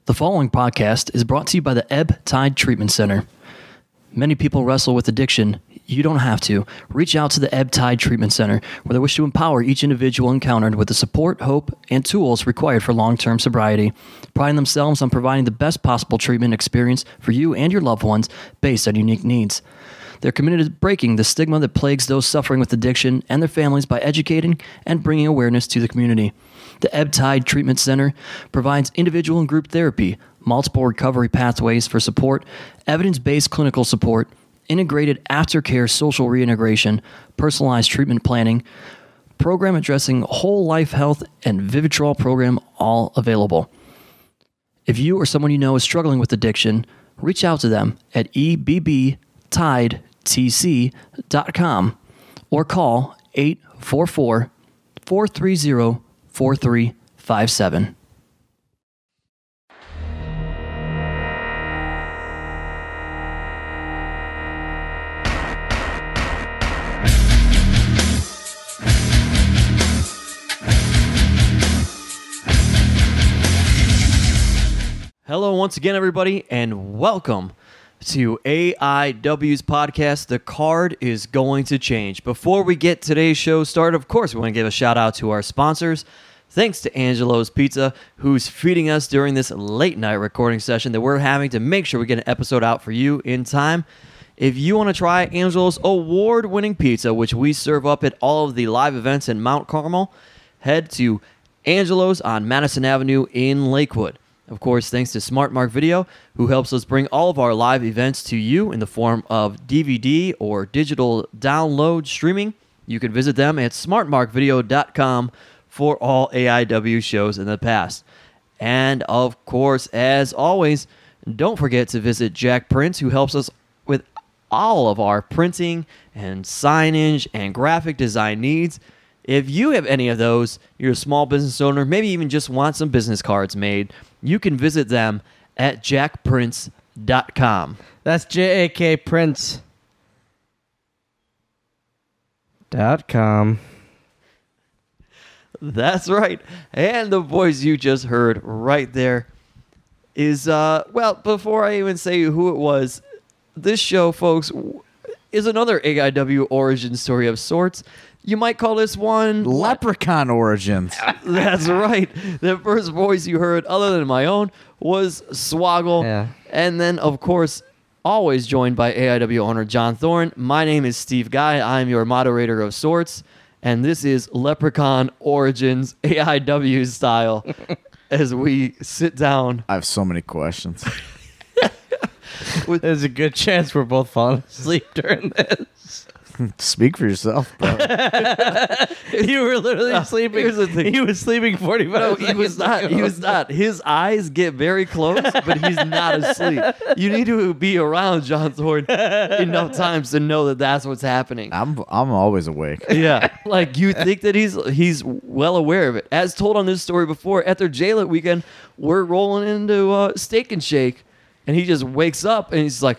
The following podcast is brought to you by the Ebb Tide Treatment Center. Many people wrestle with addiction. You don't have to. Reach out to the Ebb Tide Treatment Center, where they wish to empower each individual encountered with the support, hope, and tools required for long-term sobriety, priding themselves on providing the best possible treatment experience for you and your loved ones based on unique needs. They're committed to breaking the stigma that plagues those suffering with addiction and their families by educating and bringing awareness to the community. The Ebb Tide Treatment Center provides individual and group therapy, multiple recovery pathways for support, evidence-based clinical support, integrated aftercare social reintegration, personalized treatment planning, program addressing whole life health, and Vivitrol program, all available. If you or someone you know is struggling with addiction, reach out to them at ebbtidetc.com or call 844-430-4357. Hello once again, everybody, and welcome to AIW's podcast. The card is going to change. Before we get today's show started, of course, we want to give a shout out to our sponsors. Thanks to Angelo's Pizza, who's feeding us during this late night recording session that we're having to make sure we get an episode out for you in time. If you want to try Angelo's award-winning pizza, which we serve up at all of the live events in Mount Carmel, head to Angelo's on Madison Avenue in Lakewood. Of course, thanks to Smart Mark Video, who helps us bring all of our live events to you in the form of DVD or digital download streaming. You can visit them at smartmarkvideo.com for all AIW shows in the past. And of course, as always, don't forget to visit Jack Prince, who helps us with all of our printing and signage and graphic design needs. If you have any of those, you're a small business owner, maybe even just want some business cards made, you can visit them at jackprince.com. That's JAKPrince.com. That's right. And the voice you just heard right there is, well, before I even say who it was, this show, folks, is another AIW origin story of sorts. You might call this one Leprechaun Origins. That's right. The first voice you heard, other than my own, was Swoggle. Yeah. And then, of course, always joined by AIW owner John Thorne. My name is Steve Guy. I'm your moderator of sorts. And this is Leprechaun Origins AIW style as we sit down. I have so many questions. There's a good chance we're both falling asleep during this. Speak for yourself, bro. You were literally sleeping. Here's the thing. He was sleeping 45 No, seconds he was not. ago. He was not. His eyes get very close, but he's not asleep. You need to be around John Thorne enough times to know that that's what's happening. I'm always awake. Yeah, like you think that he's well aware of it. As told on this story before, at their J-Lit weekend, we're rolling into Steak and Shake, and he just wakes up and he's like,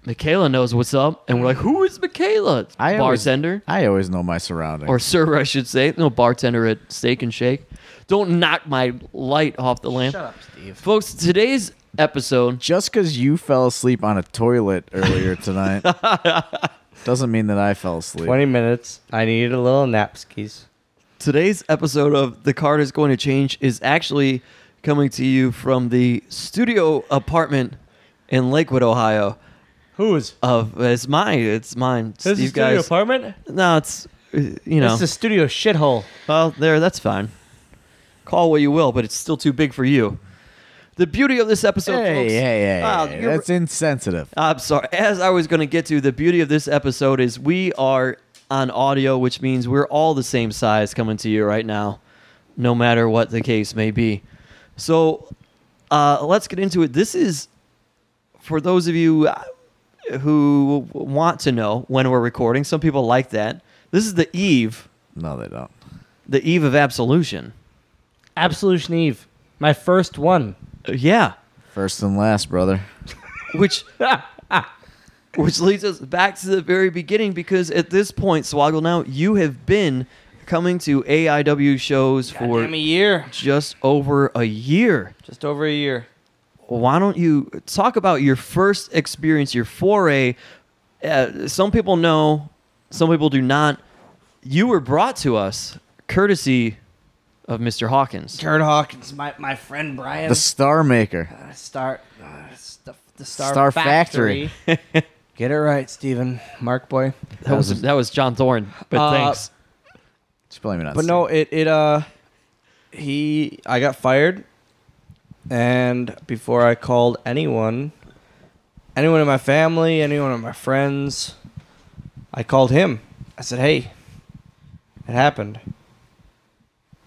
Michaela knows what's up, and we're like, who is Michaela? Bartender. I always know my surroundings. Or server, I should say. No bartender at Steak and Shake. Don't knock my light off the lamp. Shut up, Steve. Folks, today's episode... Just because you fell asleep on a toilet earlier tonight doesn't mean that I fell asleep. 20 minutes. I needed a little nap skis. Today's episode of The Card is Going to Change is actually coming to you from the studio apartment in Lakewood, Ohio. Whose? It's mine. It's mine. This is a studio apartment? No, it's, you know. This is a studio shithole. Well, that's fine. Call what you will, but it's still too big for you. The beauty of this episode, folks. Hey, Wow, that's insensitive. I'm sorry. As I was going to get to, the beauty of this episode is we are on audio, which means we're all the same size coming to you right now, no matter what the case may be. So let's get into it. This is, for those of you who want to know when we're recording, some people like that. This is the eve. No, they don't. The eve of Absolution. Absolution Eve. My first one. Yeah. First and last, brother. Which leads us back to the very beginning, because at this point, Swoggle, now you have been coming to AIW shows for a year. just over a year. Just over a year. why don't you talk about your first experience, your foray? Some people know, some people do not. You were brought to us courtesy of Mr. Hawkins. Kurt Hawkins, my friend Brian. The Star Maker. The Star Factory. Get it right, Steven. Mark boy. That was John Thorne, but thanks. Just blame it on But no, I got fired, and before I called anyone in my family, anyone of my friends, I called him. I said, "Hey, it happened."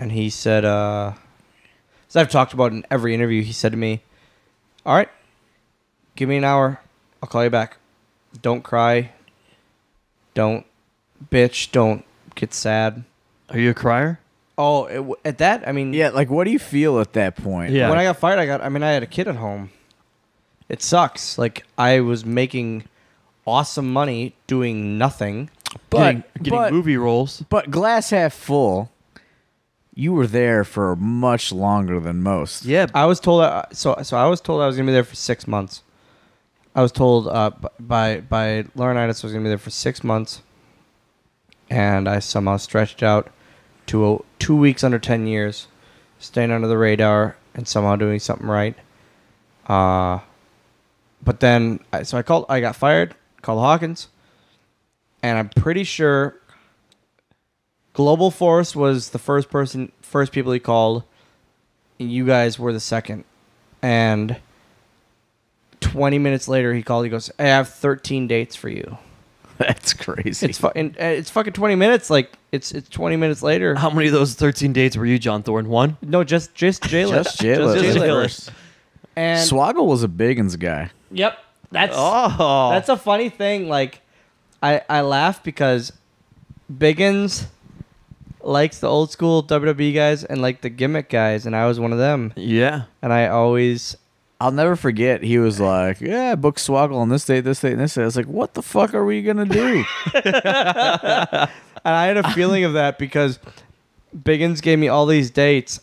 And he said, as I've talked about in every interview, he said to me, "All right, give me an hour. I'll call you back. Don't cry. Don't bitch. Don't get sad." Are you a crier? Oh, at that, I mean... Yeah, like, what do you feel at that point? Yeah. When I got fired, I had a kid at home. It sucks. Like, I was making awesome money doing nothing. Getting movie roles. But glass half full, you were there for much longer than most. Yeah. I was told... So I was told I was going to be there for 6 months. I was told by Laurinaitis I was going to be there for 6 months. And I somehow stretched out to 2 weeks under 10 years, staying under the radar and somehow doing something right. But then, I got fired, called Hawkins, and I'm pretty sure Global Force was the first people he called, and you guys were the second. And 20 minutes later, he called, he goes, "Hey, I have 13 dates for you." That's crazy. It's fucking 20 minutes. Like it's 20 minutes later. How many of those 13 dates were you, John Thorne? One? No, just Jayla. Just Jayla. Just Jayla. First. And Swoggle was a Biggins guy. yep, that's Oh. a funny thing. Like I laugh because Biggins likes the old school WWE guys and like the gimmick guys, and I was one of them. Yeah. And I'll never forget. He was like, "Yeah, book Swoggle on this date, this date, and this date." I was like, "What the fuck are we gonna do?" and I had a feeling of that because Biggins gave me all these dates,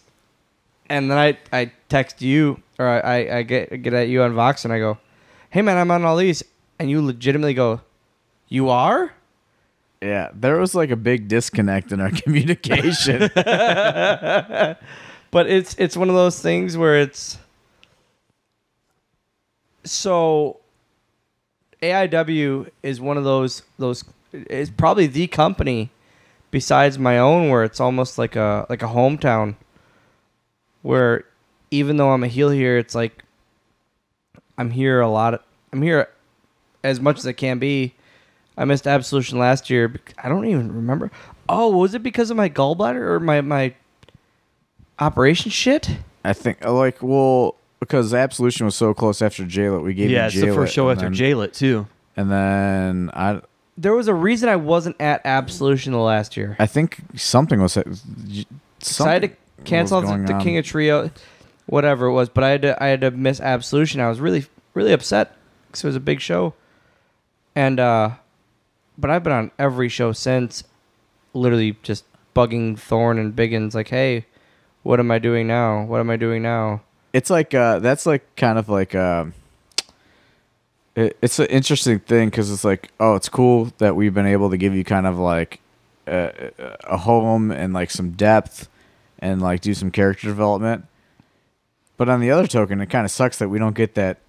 and then I text you or I get at you on Vox and I go, "Hey man, I'm on all these," and you legitimately go, "You are?" Yeah, there was like a big disconnect in our communication. But it's one of those things where it's so AIW is one of those is probably the company besides my own where it's almost like a hometown where even though I'm a heel here, it's like I'm here as much as I can be. I missed Absolution last year. I don't even remember. Oh, was it because of my gallbladder or my operation shit? I think, because Absolution was so close after Jaylet, we gave you Jaylet. Yeah, it's the first show after Jaylet, too. And then There was a reason I wasn't at Absolution the last year. I think something was... So I had to cancel the King of Trio, whatever it was, but I had to miss Absolution. I was really, really upset because it was a big show. And, but I've been on every show since, literally just bugging Thorne and Biggins, like, "Hey, what am I doing now? What am I doing now?" It's like that's like kind of like it's an interesting thing because it's like, oh, it's cool that we've been able to give you kind of like a home and like some depth and like do some character development. But on the other token, it kind of sucks that we don't get that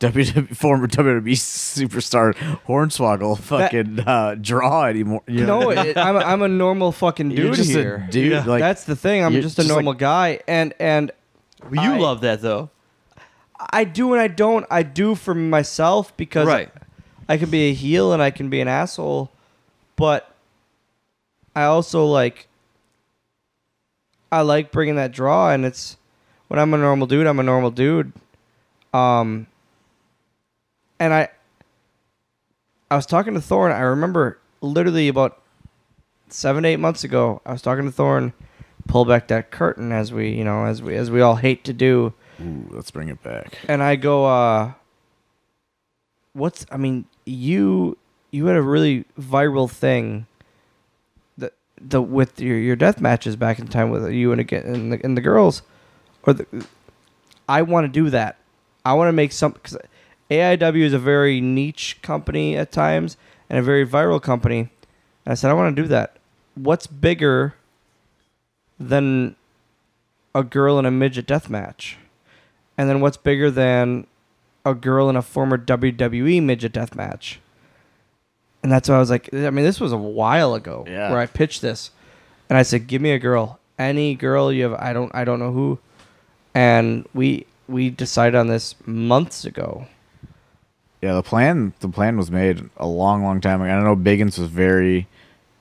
former WWE superstar Hornswoggle fucking draw anymore. You know? No, I'm a normal fucking dude You're just here. a dude. Yeah. Like, That's the thing. I'm you're just a just normal guy, and You love that, though. I do and I don't. I do for myself because Right. I can be a heel and I can be an asshole, but I also I like bringing that draw, and it's when I'm a normal dude, I'm a normal dude. And I was talking to Thorne. I remember literally about 7 to 8 months ago, I was talking to Thorne, pull back that curtain as we all hate to do. ooh, let's bring it back. And I go, you had a really viral thing with your death matches back in time with you and the girls, I want to do that. I want to make some, because AIW is a very niche company at times and a very viral company. And I said, I want to do that. What's bigger than a girl in a midget death match? And then what's bigger than a girl in a former WWE midget death match? And that's why I was like, I mean, this was a while ago where I pitched this. And I said, give me a girl. Any girl you have, I don't know who. And we decided on this months ago. Yeah, the plan was made a long time ago. I know Biggins was very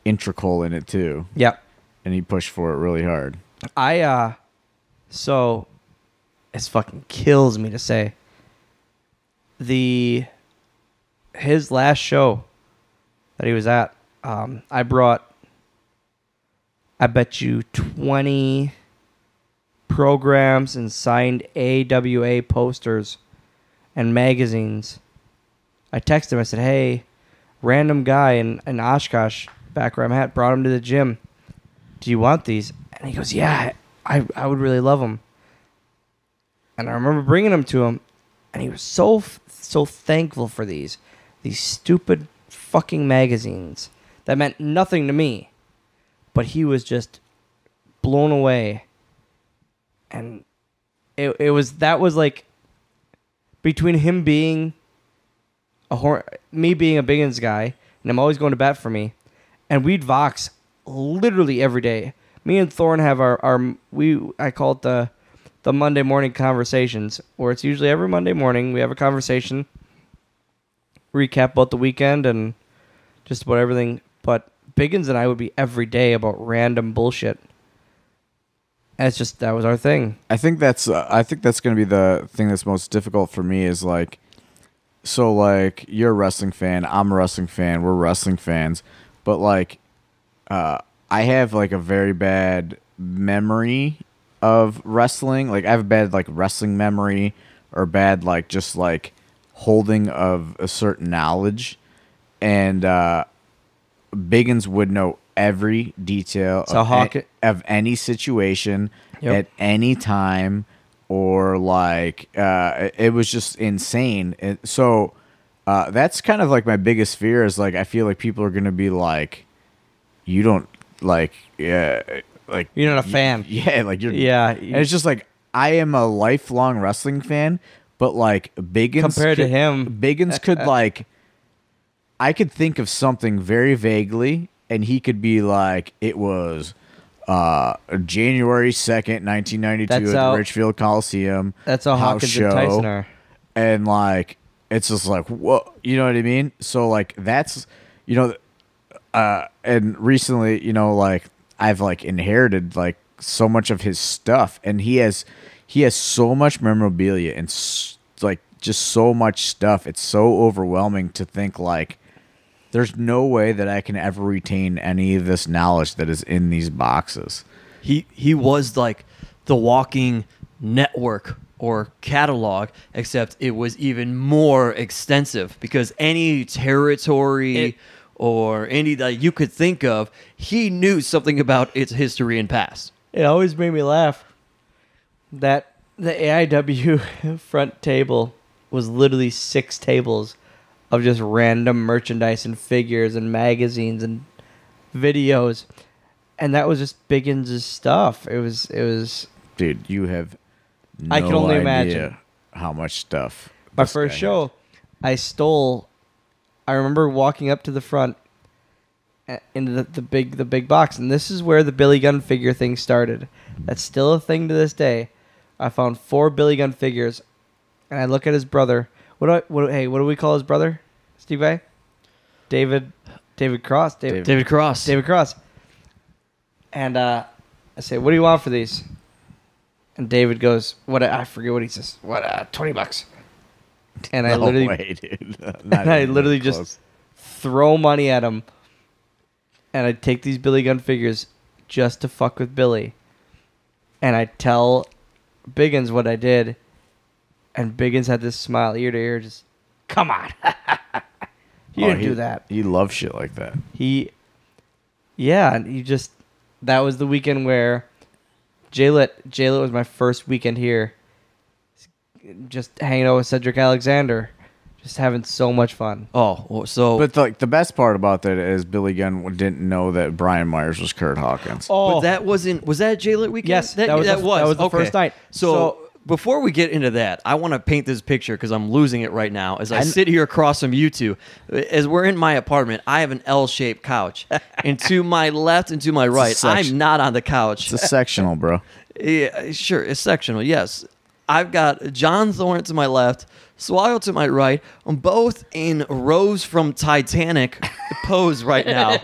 integral in it too. Yep. And he pushed for it really hard. So it fucking kills me to say his last show that he was at, I brought, I bet you 20 programs and signed AWA posters and magazines. I texted him. I said, hey, random guy in Oshkosh, back where I'm at, brought him to the gym. Do you want these? And he goes, yeah, I would really love them. And I remember bringing them to him, and he was so thankful for these stupid fucking magazines that meant nothing to me. But he was just blown away. And that was like between him being me being a Biggins guy, and I'm always going to bat for me, and we'd Vox literally every day. Me and Thorne have I call it the Monday morning conversations, where it's usually every Monday morning we have a conversation, recap about the weekend and just about everything. But Biggins and I would be every day about random bullshit. And it's just, that was our thing. I think that's going to be the thing that's most difficult for me is like, so like you're a wrestling fan, I'm a wrestling fan, we're wrestling fans, but like, I have like a very bad memory of wrestling. Like I have a bad like wrestling memory, or bad like just like holding of a certain knowledge, and Biggins would know every detail of any situation at any time, or like it was just insane. So that's kind of like my biggest fear is like I feel like people are gonna be like, you don't like like you're not a fan. Like you're and it's just like I am a lifelong wrestling fan, but like Biggins compared to him, Biggins could like, I could think of something very vaguely, and he could be like, it was January 2nd, 1992 at the Richfield Coliseum. That's how Hawkins show. And Tyson are. And like, it's just like, whoa, you know what I mean? So like, that's, you know, and recently, you know, like I've like inherited like so much of his stuff, and he has so much memorabilia and like just so much stuff. It's so overwhelming to think like, there's no way that I can ever retain any of this knowledge that is in these boxes. He was like the walking network or catalog, except it was even more extensive, because any territory or any that you could think of, he knew something about its history and past. It always made me laugh that the AIW front table was literally 6 tables of just random merchandise and figures and magazines and videos, and that was just Biggins' stuff. It was. Dude, you have no I can only idea imagine how much stuff. My first show, I stole. I remember walking up to the front into the big box, and this is where the Billy Gunn figure thing started. That's still a thing to this day. I found 4 Billy Gunn figures, and I look at his brother. What do we call his brother, Steve Vai? David Cross. David Cross. David Cross. And I say, what do you want for these? And David goes, I forget what he says. $20. And I literally just throw money at him. And I take these Billy Gunn figures just to fuck with Billy. And I tell Biggins what I did. And Biggins had this smile ear to ear, just, come on. You didn't do that. He loves shit like that. And that was the weekend where J-Lit was my first weekend here. just hanging out with Cedric Alexander, just having so much fun. Oh, well, so But like the best part about that is Billy Gunn didn't know that Brian Myers was Kurt Hawkins. but that wasn't. Was that J-Lit weekend? Yes, that was the Okay. first night. So before we get into that, I want to paint this picture because I'm losing it right now. As I sit here across from you two, as we're in my apartment, I have an L-shaped couch, and to my left and to my right, I'm not on the couch. It's a sectional, bro. Yeah, sure, it's sectional. Yes, I've got John Thorne to my left, Swoggle to my right. I'm both in Rose from Titanic pose right now.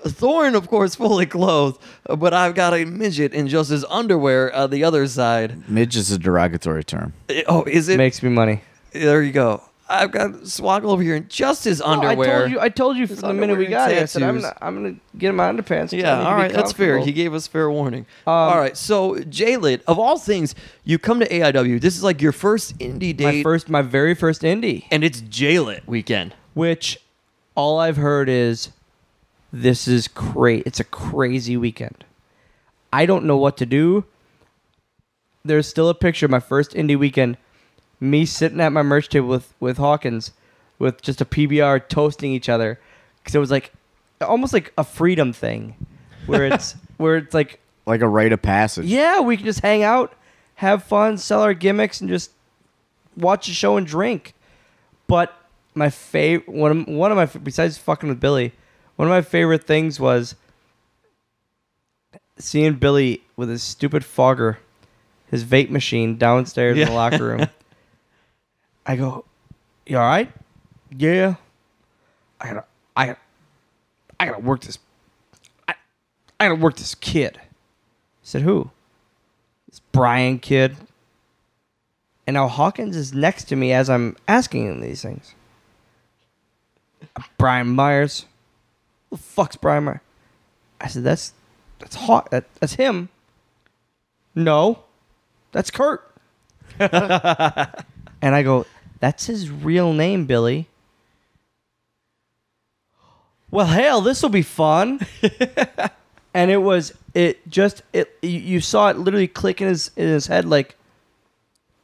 Thorne, of course, fully clothed, but I've got a midget in just his underwear on the other side. Midge is a derogatory term. Oh, is it? Makes me money. There you go. I've got Swoggle over here in just his underwear. I told you from the minute we got here. I said I'm tattoos. gonna get in my underpants. Yeah, all right, that's fair. He gave us fair warning. All right, so J-Lit, of all things, you come to AIW. This is like your first indie date, my very first indie, and it's J-Lit weekend. which all I've heard is this is great. It's a crazy weekend. I don't know what to do. There's still a picture of my first indie weekend, me sitting at my merch table with Hawkins, with just a PBR toasting each other, because it was like almost like a freedom thing, where it's like Like a rite of passage. yeah, we can just hang out, have fun, sell our gimmicks, and just watch a show and drink. But my favorite one of my besides fucking with Billy, one of my favorite things was seeing Billy with his stupid fogger, his vape machine downstairs in the locker room. I go, you all right? Yeah. I gotta work this. I gotta work this kid. I said, who? This Brian kid. And now Hawkins is next to me as I'm asking him these things. Brian Myers. Who the fuck's Brian Myers? I said, that's that's him. No, that's Kurt. And I go, that's his real name, Billy. Well, hell, this will be fun. And you saw it literally click in his head like,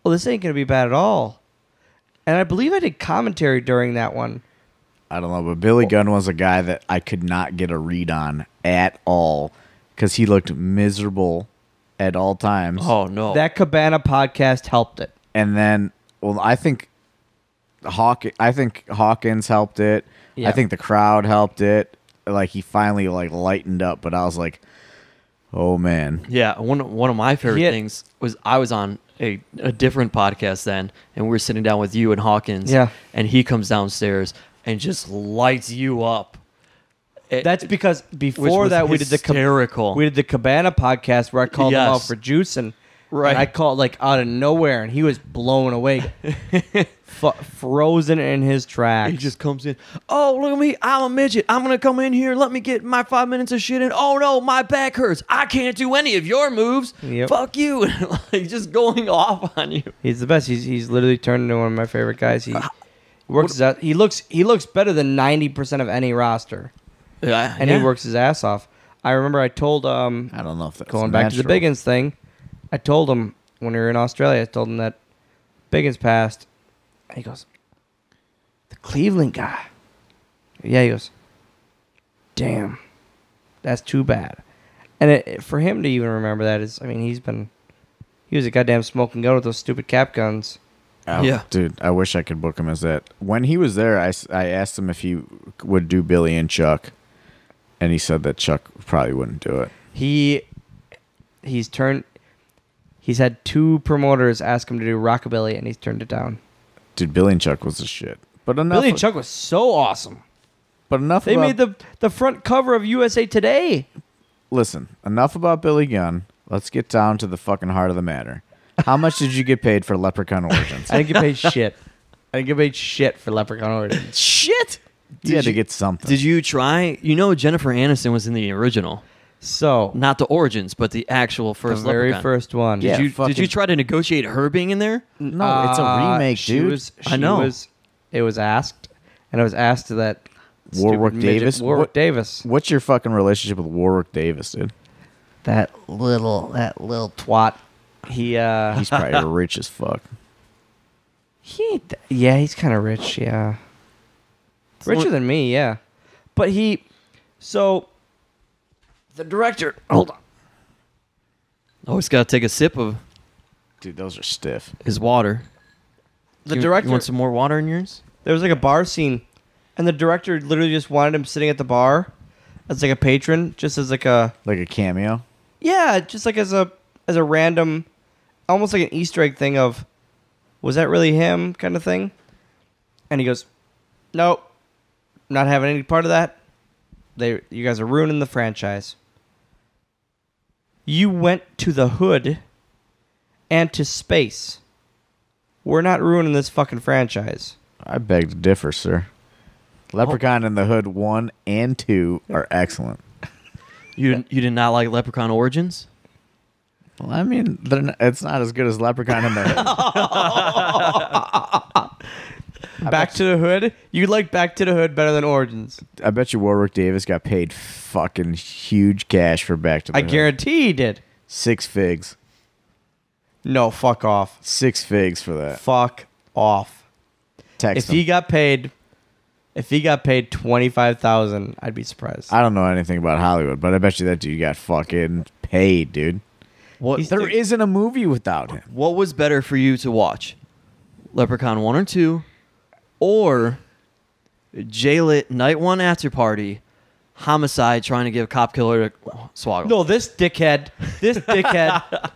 well, this ain't going to be bad at all. And I believe I did commentary during that one. I don't know, but Billy Gunn was a guy that I could not get a read on at all because he looked miserable at all times. Oh no, That Cabana podcast helped it. And then, well, I think Hawkins helped it. Yeah. I think the crowd helped it. Like he finally like lightened up, but I was like, oh man. yeah. One of my favorite He had- things was I was on a different podcast then, and we were sitting down with you and Hawkins. Yeah. and he comes downstairs and just lights you up. That's because Which before was that we did hysterical. the Cabana podcast where I called him out Yes. for juicing. Right. And I called like out of nowhere, and he was blown away, frozen in his tracks. He just comes in. Oh, look at me. I'm a midget. I'm going to come in here. Let me get my 5 minutes of shit in. Oh, no, my back hurts. I can't do any of your moves. Yep. Fuck you. Like, just going off on you. He's the best. He's literally turned into one of my favorite guys. He works his ass. He looks better than 90% of any roster, Yeah, and he works his ass off. I remember I told I don't know if that's going back to the natural. Biggins thing. I told him when we were in Australia. I told him that Biggins passed. And he goes, the Cleveland guy. Yeah, he goes, damn, that's too bad. And for him to even remember that is, I mean, he was a goddamn smoking gun with those stupid cap guns. Yeah. Dude, I wish I could book him as that. When he was there, I asked him if he would do Billy and Chuck, and he said that Chuck probably wouldn't do it. He's had 2 promoters ask him to do Rockabilly, and he's turned it down. Dude, Billy and Chuck was the shit. But enough. Billy and Chuck was so awesome. But enough. They about, made the front cover of USA Today. Listen, enough about Billy Gunn. Let's get down to the fucking heart of the matter. How much did you get paid for Leprechaun Origins? I didn't get paid shit. I didn't get paid shit for Leprechaun Origins. Shit. You had to get something. Did you try? You know, Jennifer Aniston was in the original. So, Not the Origins, but the actual the first very Leprechaun. first one. Yeah. Did you fucking- try to negotiate her being in there? No, it's a remake, dude. I know. It was asked, and it was asked to that Warwick stupid midget, Davis? Warwick What- Davis. What's your fucking relationship with Warwick Davis, dude? That little twat. He He's probably rich as fuck. Yeah, he's kind of rich. Yeah, richer than me. Yeah, but so the director. Hold on. Always got to take a sip of Dude, those are stiff. his water. The You director. want some more water in yours? There was like a bar scene, and the director literally just wanted him sitting at the bar as like a patron, just as like a Like a cameo. yeah, just like as a random, almost like an Easter egg thing of, was that really him kind of thing? And he goes, nope, not having any part of that. You guys are ruining the franchise. You went to the hood and to space. We're not ruining this fucking franchise. I beg to differ, sir. Leprechaun in the Hood 1 and 2 are excellent. You did not like Leprechaun Origins? Well, I mean, it's not as good as Leprechaun in the Hood. Back to the Hood? You like Back to the Hood better than Origins. I bet you Warwick Davis got paid fucking huge cash for Back to the I Hood. guarantee he did. 6 figs. No, fuck off. 6 figs for that. Fuck off. Text If him. he got paid $25,000, I'd be surprised. I don't know anything about Hollywood, but I bet you that dude got fucking paid, dude. What There isn't a movie without him. What was better for you to watch? Leprechaun 1 or 2 or J-Lit Night 1 After Party Homicide trying to give cop killer to Swoggle? No, this dickhead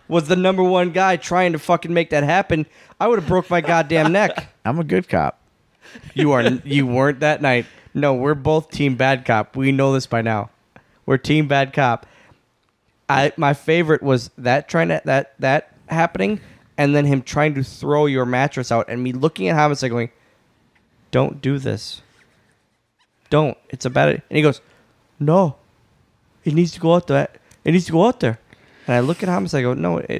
was the number one guy trying to fucking make that happen. I would have broke my goddamn neck. I'm a good cop. You weren't that night. No, we're both team bad cop. We know this by now. We're team bad cop. My favorite was that happening, and then him trying to throw your mattress out, and me looking at Homicide going, "Don't do this. Don't. It's a bad." And he goes, "No, it needs to go out there. It needs to go out there." And I look at Homicide, and I go,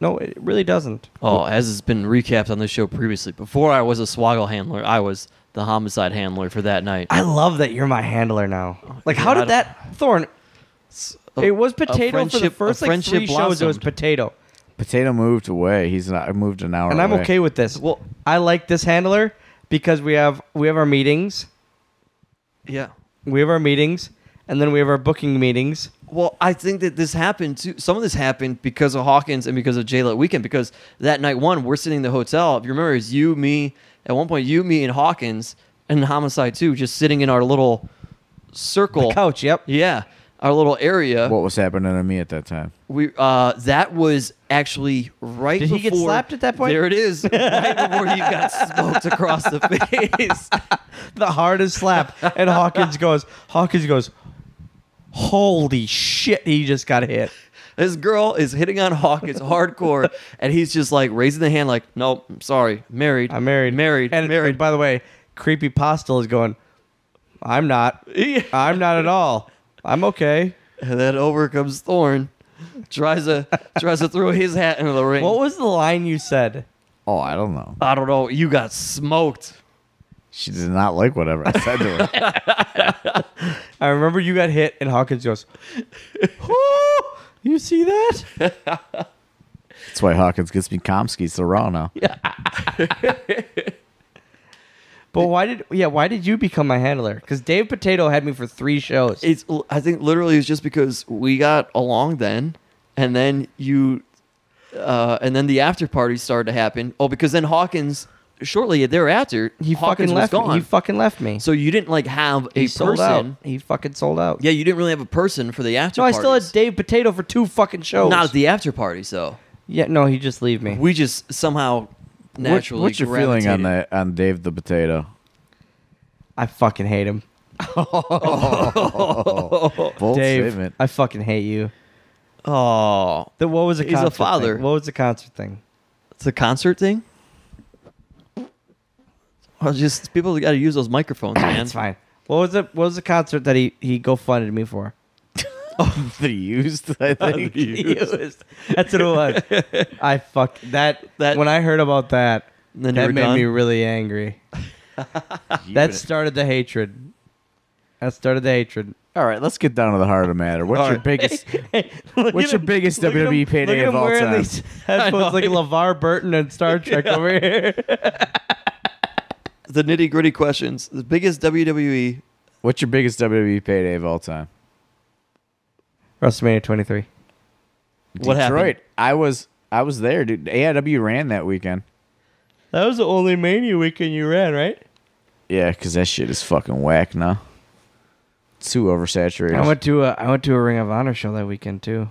"No, it really doesn't." Oh, as has been recapped on this show previously, before I was a Swoggle handler, I was the Homicide handler for that night. I love that you're my handler now. Like, how did that Thorn? It was Potato for the first like 3 shows. It was Potato, Potato moved away. He's not moved an hour and I'm away. okay with this. Well, I like this handler because we have our meetings. Yeah. We have our meetings, and then we have our booking meetings. Well, I think that this happened too. Some of this happened because of Hawkins and because of J-Lit Weekend. Because that night one, we're sitting in the hotel. If you remember, it's you, me. At one point, you, me, and Hawkins, and Homicide too, just sitting in our little circle. The couch. Yep. Yeah, our little area. What was happening to me at that time? We that was actually right Did before. he get slapped at that point? There it is. Right before you got smoked across the face. The hardest slap, and Hawkins goes, "Holy shit! He just got hit." This girl is hitting on Hawkins hardcore, and he's just like raising the hand, like, "Nope, I'm sorry, married. I'm married. married, And married." by the way, Creepy Postal is going, "I'm not. I'm not at all. I'm okay." And then over comes Thorn, tries to throw his hat into the ring. What was the line you said? Oh, I don't know. I don't know. You got smoked. She did not like whatever I said to her. I remember you got hit, and Hawkins goes, "Whoo! You see that?" That's why Hawkins gets me Komsky so raw now. But why did you become my handler? Because Dave Potato had me for 3 shows. I think literally it's just because we got along then, and then and then the after party started to happen. Oh, because then Hawkins shortly thereafter Hawkins was gone. He fucking left me. So you didn't like have a He sold person. out. He fucking sold out. Yeah, you didn't really have a person for the after No, I parties. still had Dave Potato for 2 fucking shows. Not at the after parties, though. Yeah, no, he just leave me. We just somehow naturally. What's your feeling on gravitated. that on Dave the Potato? I fucking hate him. Bold Dave, statement. I fucking hate you. Oh, What was the He's a concert father. thing? What was the concert thing? it's a concert thing. Well, just people got to use those microphones, man. That's fine. What was the concert that he GoFunded me for? That he used, I think. That's what it was. I fuck that. When I heard about that, Then you that were made done? me really angry. That started the hatred. All right, let's get down to the heart of the matter. What's your biggest? What's your biggest WWE payday of all time? These headphones like LeVar Burton and Star Trek over here. The nitty gritty questions. The biggest WWE. What's your biggest WWE payday of all time? WrestleMania 23. What happened? Detroit. I was there, dude. AIW ran that weekend. That was the only Mania weekend you ran, right? Yeah, because that shit is fucking whack now. It's too oversaturated. I went to a Ring of Honor show that weekend too.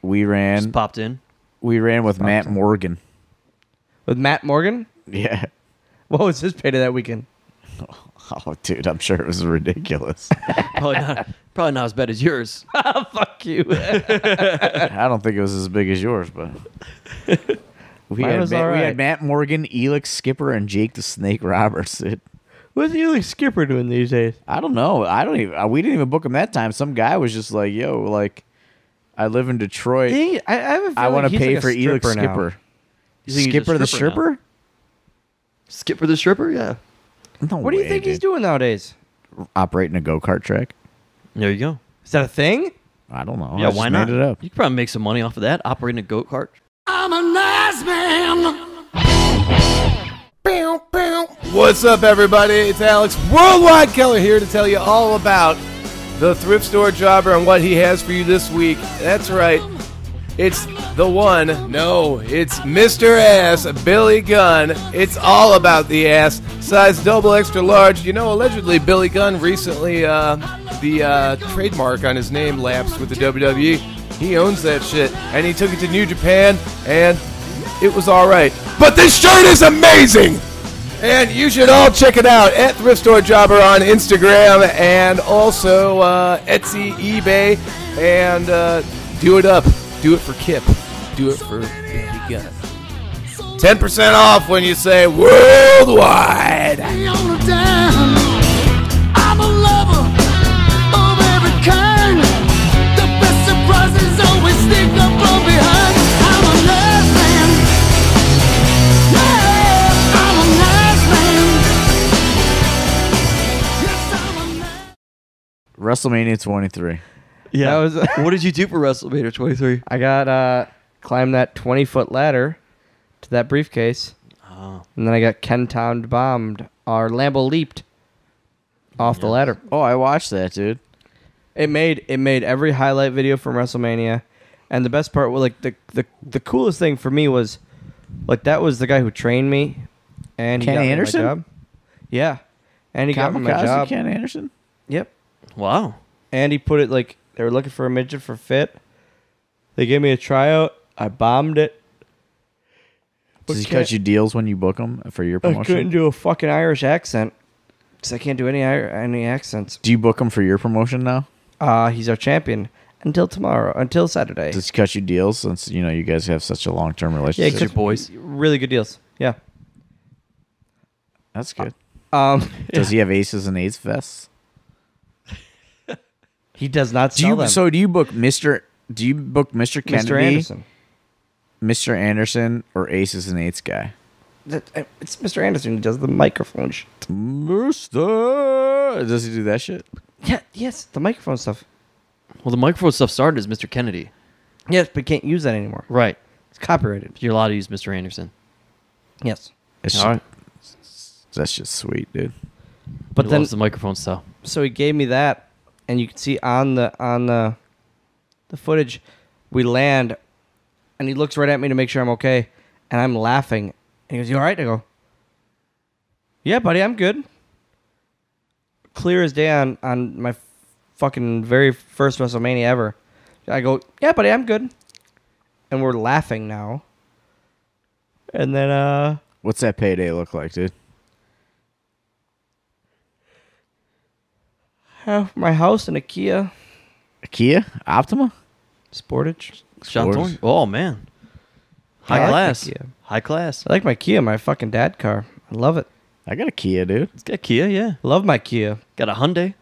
We ran. Just popped in. We ran with Matt Morgan. With Matt Morgan? Yeah. What was his payday that weekend? Oh, dude, I'm sure it was ridiculous. Probably not as bad as yours. Fuck you. I don't think it was as big as yours, but we had Matt Morgan, Elix Skipper, and Jake the Snake Roberts. Dude. What's Elix Skipper doing these days? I don't know. We didn't even book him that time. Some guy was just like, "Yo, like, I live in Detroit. I want to pay for Elix Skipper." Skipper the stripper? Skipper the stripper? Yeah. No what do you think he's doing nowadays? Operating a go-kart track. There you go. Is that a thing? I don't know. Yeah, I why just not? Made it up. You could probably make some money off of that, operating a go-kart. I'm a nice man. What's up, everybody? It's Alex Worldwide Keller here to tell you all about the thrift store jobber and what he has for you this week. That's right. It's the one. No, it's Mr. Ass, Billy Gunn. It's all about the ass. Size double extra large. You know, allegedly Billy Gunn recently, the trademark on his name lapsed with the WWE. He owns that shit. And he took it to New Japan, and it was all right. But this shirt is amazing! And you should all check it out at Thrift Store Jobber on Instagram and also Etsy, eBay, and do it up. Do it for Kip. Do it for Billy Gunn. 10% off when you say worldwide. I'm a lover of every kind. The best surprises always sneak up from behind. I'm a nice man. Yeah, I'm a nice man. Yes, I'm a nice. WrestleMania 23. Yeah. That was What did you do for WrestleMania 23? I got climbed that 20-foot ladder to that briefcase. Oh. And then I got Kentown bombed. Or Lambo leaped off the ladder. Oh, I watched that, dude. It made every highlight video from WrestleMania. And the best part was like the coolest thing for me was like that was the guy who trained me and he Ken got Anderson? me my job. Yeah. And he got me my Kamikaze job. Ken Anderson? Yep. Wow. And he put it like they were looking for a midget for fit. They gave me a tryout. I bombed it. Does he cut you deals when you book him for your promotion? I couldn't do a fucking Irish accent because I can't do any accents. Do you book him for your promotion now? He's our champion until tomorrow, until Saturday. Does he cut you deals since you guys have such a long-term relationship? Yeah, Your boys. Really good deals. Yeah. That's good. Does he have aces and eights vests? He does not sell them. So do you book Mr. Mr. Kennedy, Mr. Anderson. Mr. Anderson, or aces and eights guy? It's Mr. Anderson who does the microphone shit. Mr. Does he do that shit? Yeah, yes, the microphone stuff. Well, the microphone stuff started as Mr. Kennedy. Yes, but can't use that anymore. Right. It's copyrighted. You're allowed to use Mr. Anderson. Yes. All right. That's just sweet, dude. But He then, loves the microphone stuff. so he gave me that, and you can see on the footage, we land, and he looks right at me to make sure I'm okay, and I'm laughing, and he goes, "You all right?" I go, "Yeah, buddy, I'm good." Clear as day on my fucking very first WrestleMania ever. I go, "Yeah, buddy, I'm good," and we're laughing now. And then What's that payday look like, dude? my house and a Kia A Kia Optima? Sportage. John Sports. Thorne. Oh, man. High I like class. the Kia. High class. I like my Kia, my fucking dad car. I love it. I got a Kia, dude. It's got Kia, yeah. Love my Kia. Got a Hyundai.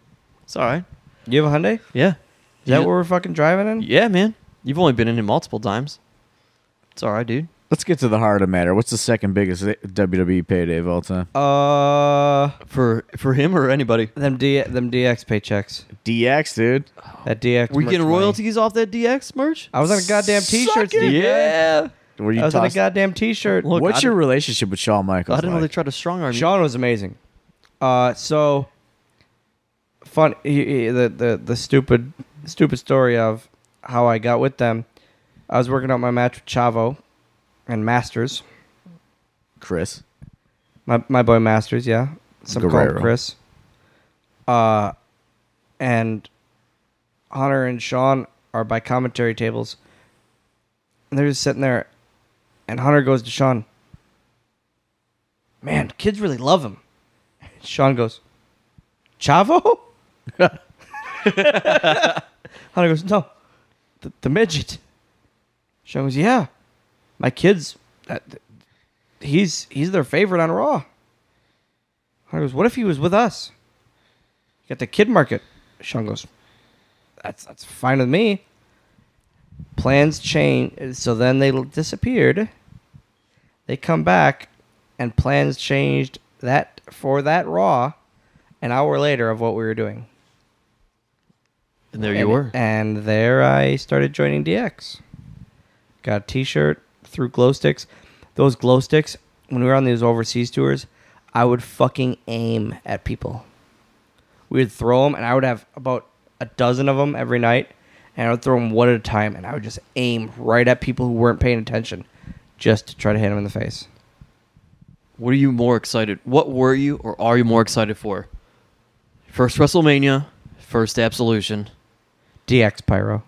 It's all right. You have a Hyundai? Yeah. Is that what we're fucking driving in? Yeah, man. You've only been in it multiple times. It's all right, dude. Let's get to the heart of the matter. What's the second biggest WWE payday of all time? For him or anybody? Them DX paychecks. DX, dude. That DX. We merch getting money. royalties off that DX merch? I was on a goddamn t-shirt. Suck it. Yeah. Were you I was on a tossed- goddamn t-shirt. Look, What's I your didn't- relationship with Shawn Michaels? I didn't know they like? tried to strong arm you. Sean was amazing. So fun. The stupid story of how I got with them. I was working out my match with Chavo and Masters. Chris. My boy Masters, yeah. Some call him Guerrero. Chris. And Hunter and Sean are by commentary tables. And they're just sitting there. And Hunter goes to Sean, man, kids really love him. And Sean goes, Chavo? Hunter goes, no, the midget. Sean goes, yeah, my kids, he's their favorite on Raw. Hunter goes, what if he was with us? You got the kid market. Sean goes, that's fine with me. Plans change, so then they disappeared. They come back, and plans changed that for that Raw an hour later of what we were doing. And there you were. And there I started joining DX. Got a t-shirt, threw glow sticks. Those glow sticks, when we were on these overseas tours, I would fucking aim at people. We would throw them, and I would have about a dozen of them every night, and I would throw them one at a time, and I would just aim right at people who weren't paying attention just to try to hit them in the face. What are you more excited? What were you or are you more excited for? First WrestleMania, first Absolution. DX Pyro.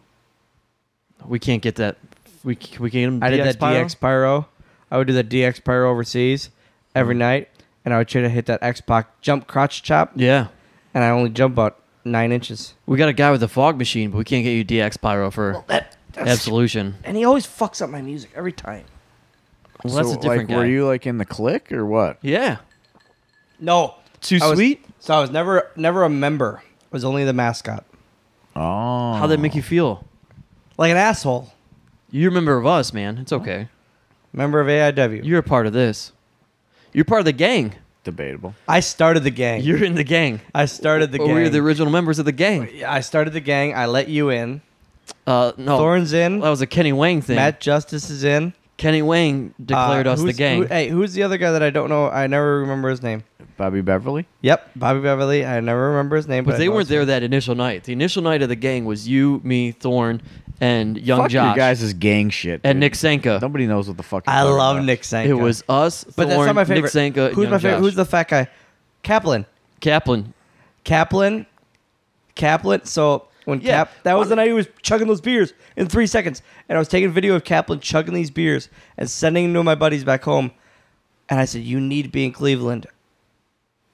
We can't get that. We can't. I did that Pyro? DX Pyro. I would do the DX Pyro overseas every night, and I would try to hit that X-Pac jump crotch chop, Yeah. and I only jump about 9 inches. We got a guy with a fog machine, but we can't get you DX Pyro for Absolution. And he always fucks up my music every time. Well, that's So, a different guy. Were you like in the clique or what? Yeah. No. Too I was- sweet? So I was never a member. I was only the mascot. Oh. How'd that make you feel? Like an asshole. You're a member of us, man. It's okay. Member of AIW. You're a part of this. You're part of the gang. Debatable. I started the gang. You're in the gang. I started the gang. We're the original members of the gang. I started the gang. I let you in. No. Thorne's in. That was a Kenny Wang thing. Matt Justice is in. Kenny Wang declared us the Who's- gang. Who's the other guy that I don't know? I never remember his name. Bobby Beverly? Yep, Bobby Beverly. I never remember his name. But I they know weren't his there name. that initial night. The initial night of the gang was you, me, Thorne, and Young Fuck Josh. your guys' gang shit. and dude. Nick Sanka. Nobody knows what the fuck you're I talking love about. Nick Sanka. It was us, but that's Thorne, not my favorite. Nick Sanka, and Who's Young my favorite? Josh. Who's the fat guy? Kaplan. Kaplan. So when Yeah. that was the night he was chugging those beers in 3 seconds, and I was taking video of Kaplan chugging these beers and sending them to my buddies back home, and I said, "You need to be in Cleveland,"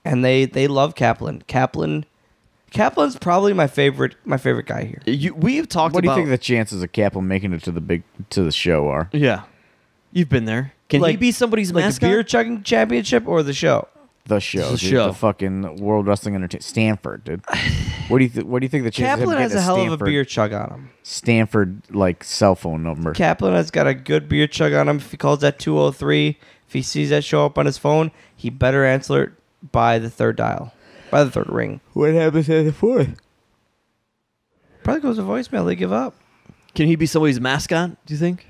and they love Kaplan. Kaplan's probably my favorite guy here. We've talked What do you about. think the chances of Kaplan making it to the show are? Yeah. You've been there. Can he Like- be somebody's Like the mascot? beer chugging championship or the show? The show, The dude. show. The fucking World Wrestling Entertainment. Stanford, dude. What do you think the chances of him Kaplan has getting a hell of a Stanford, beer chug on him. Stanford like cell phone number? Kaplan has got a good beer chug on him. If he calls that 203, if he sees that show up on his phone, he better answer it by the third dial, by the third ring. What happens at the fourth? Probably goes to voicemail. They give up. Can he be somebody's mascot, do you think?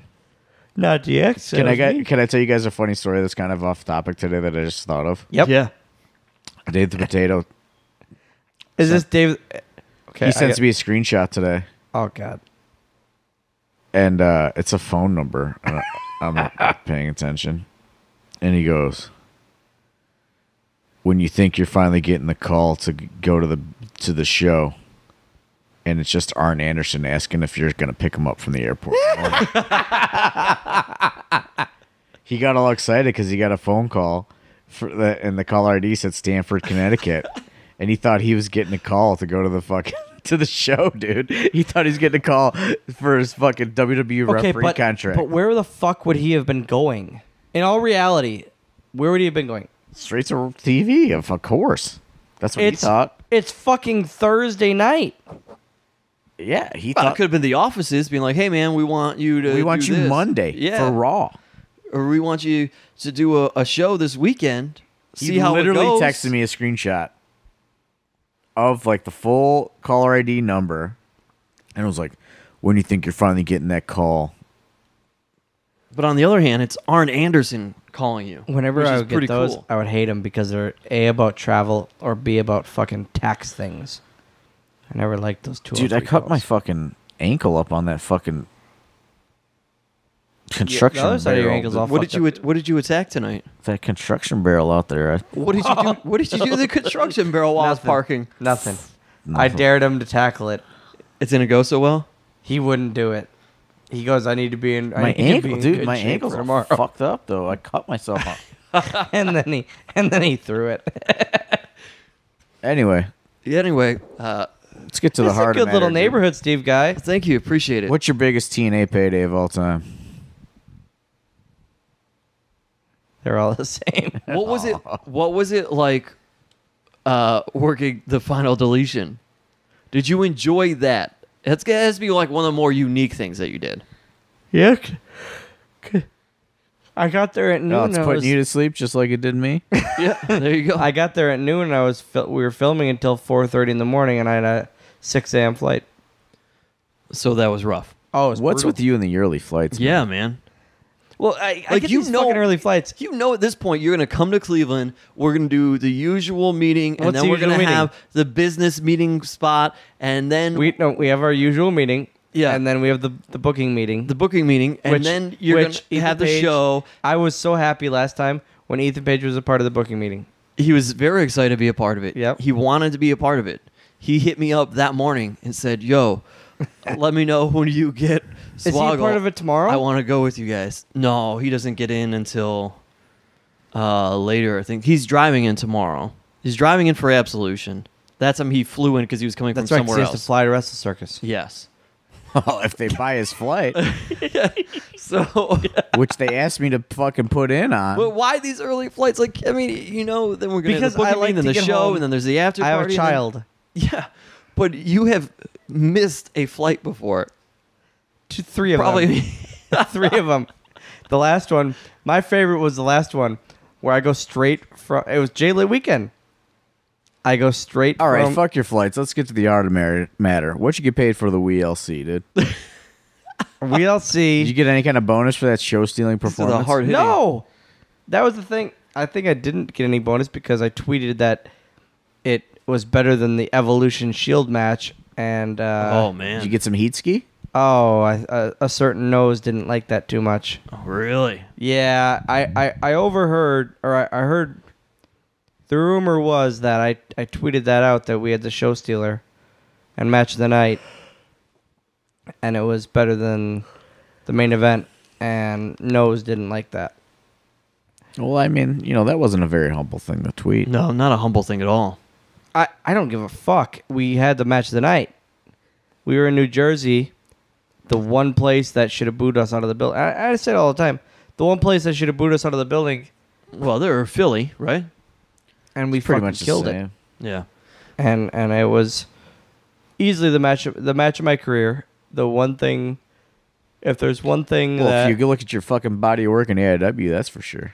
Not DX. Can I tell you guys a funny story that's kind of off topic today that I just thought of? Yep. Yeah. Dave the Potato. Is this Dave? Okay. He sends me a screenshot today, Oh God. and it's a phone number. And I'm not paying attention, and he goes, "When you think you're finally getting the call to go to the show, and it's just Arn Anderson asking if you're gonna pick him up from the airport." He got all excited because he got a phone call, and the caller ID said Stamford, Connecticut, and he thought he was getting a call to go to the fucking to the show, dude. He thought he was getting a call for his fucking WWE referee contract. but where the fuck would he have been going? In all reality, where would he have been going? Straight to TV, of course. That's what he thought. It's fucking Thursday night. Yeah, he Well, it thought could have been the offices being like, hey, man, we want you to we want do you this. Monday Yeah. for Raw. or we want you to do a show this weekend. See He how literally it goes. texted me a screenshot of like the full caller ID number, and it was like, "When do you think you're finally getting that call?" But on the other hand, it's Arn Anderson calling you. Whenever which I is would get pretty those, cool. I would hate them because they're A, about travel, or B, about fucking tax things. I never liked those two. Dude, I cut my fucking ankle up on that fucking construction the other side of your barrel. ankle's all What fucked did you up. What did you attack tonight? That construction barrel out there. What did you do? What did you do to the construction barrel while I was Nothing. parking? Nothing. I Nothing. dared him to tackle it. It's gonna go so well. He wouldn't do it. He goes, I need to be in. I My need to be ankle, in dude. good My shape ankle's for all tomorrow. fucked up though. I cut myself up. and then he threw it. Anyway, Yeah, anyway, let's get to the It's a heart good of the little matter, dude. neighborhood, Steve guy. thank you, appreciate it. What's your biggest TNA payday of all time? They're all the same. What was it? What was it like? Working the final deletion. Did you enjoy that? It has to be like one of the more unique things that you did. Yeah. I got there at noon. No, it's and I putting was- you to sleep just like it did me. Yeah, there you go. I got there at noon. And we were filming until 4:30 in the morning, and I had a 6 a.m. flight. So that was rough. Oh, it's What's brutal. with you in the early flights? Yeah, man. Well, I Like, get you these know- fucking early flights. You know, at this point, you're going to come to Cleveland. We're going to do the usual meeting, and What's then the we're going to usual have the business meeting spot, and then We have our usual meeting. Yeah. And then we have the booking meeting. the booking meeting, and then you're going to Ethan have the Page- show. I was so happy last time when Ethan Page was a part of the booking meeting. He was very excited to be a part of it. Yep. He wanted to be a part of it. He hit me up that morning and said, "Yo, let me know when you get Swoggle. Is he a part of it tomorrow? I want to go with you guys." No, he doesn't get in until later. I think he's driving in tomorrow. He's driving in for Absolution. That's him. He flew in because he was coming That's from right. 'cause somewhere he has to else. fly to Wrestle Circus. Yes. Well, if they buy his flight, So, which they asked me to fucking put in on. but why these early flights? Like, I mean, you know, then we're gonna Because have the I booking like meeting, then to the get show, home. and then there's the after I have party. a and then- child. Yeah, but you have missed a flight before. Three of Probably. them. 3 of them. The last one, my favorite was the last one where I go straight from. It was J-Lit weekend. I go straight All right, from. fuck your flights. Let's get to the art of matter. What you get paid for the WLC, dude? We'll see. Did you get any kind of bonus for that show stealing This is performance? a hard hitting. No, that was the thing. I think I didn't get any bonus because I tweeted that it was better than the Evolution Shield match, and Oh man. Did you get some heat ski? a certain nose didn't like that too much. Oh, really? Yeah, I overheard, or I heard. The rumor was that I tweeted that out that we had the show stealer, and match of the night, and it was better than the main event, and nose didn't like that. Well, I mean, that wasn't a very humble thing to tweet. No, not a humble thing at all. I don't give a fuck. We had the match of the night. We were in New Jersey, the one place that should have booed us out of the building. I say it all the time. The one place that should have booed us out of the building, Well, they're Philly, right? and we Pretty fucking much killed the it. same. Yeah. And it was easily the match of my career. The one thing, if there's one thing Well, that if you go look at your fucking body of work in AIW, that's for sure.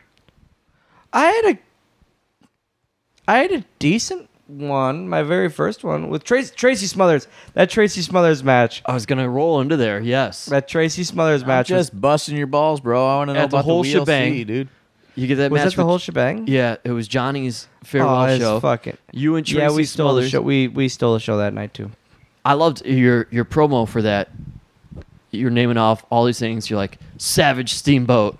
I had a decent one, my very first one with Tracy Smothers. That Tracy Smothers match. I was gonna roll into there. Yes. That Tracy Smothers I'm match just busting your balls, bro. I want to know At the about whole WLC, shebang. dude. You get that was match. that the with- whole shebang? Yeah, it was Johnny's farewell it's show. Fucking. You and Tracy Yeah, we stole the Smothers. show. We stole the show that night too. I loved your promo for that. You're naming off all these things. You're like Savage Steamboat,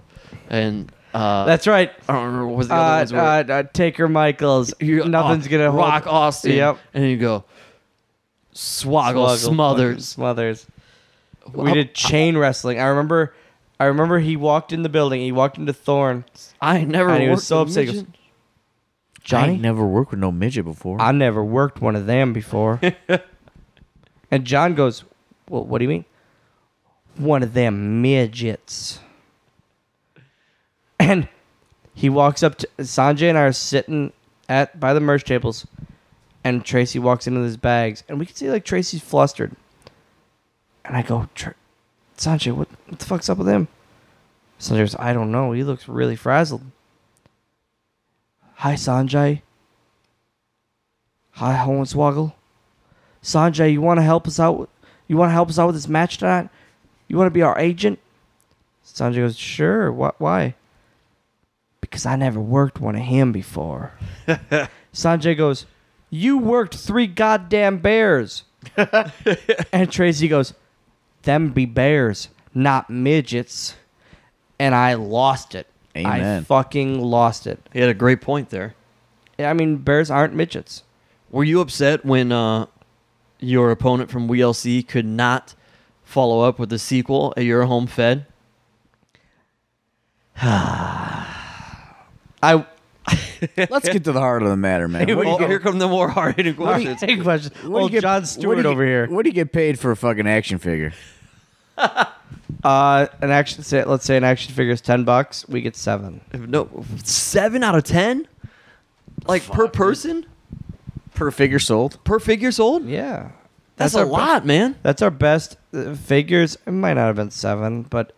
and That's right. I don't remember what was the other ones were. Taker Michaels. You're- Nothing's gonna hold- Rock Austin. Yep. And then you go Swoggle Smothers. Smothers. We Well, did chain wrestling. I remember he walked in the building. He walked into Thorn. I never And he was worked so a upset. He goes, midget. I Johnny, ain't never worked with no midget before. I never worked one of them before. And John goes, well, what do you mean? One of them midgets. And he walks up to Sanjay and I are sitting by the merch tables, and Tracy walks in with his bags, and we can see like Tracy's flustered. And I go, Sanjay, what the fuck's up with him? Sanjay goes, I don't know. He looks really frazzled. Hi, Sanjay. Hi, Hornswoggle. Sanjay, you want to help us out? You want to help us out with this match tonight? You want to be our agent? Sanjay goes, sure. Why? Because I never worked one of him before. Sanjay goes, you worked 3 goddamn bears. And Tracy goes, them be bears, not midgets. And I lost it. Amen. I fucking lost it. He had a great point there. I mean, bears aren't midgets. Were you upset when your opponent from WLC could not follow up with the sequel at your home fed? Let's get to the heart of the matter, man. Oh, here come the more hard-hitting questions. Hey, question. What do you Old get- John what do Stewart you get- over here. What do you get paid for a fucking action figure? An action. Let's say an action figure is $10. We get 7. No, 7 out of 10? Like per person? Per figure sold? Per figure sold? Yeah, That's a our lot, man. That's our best figures. It might not have been 7, but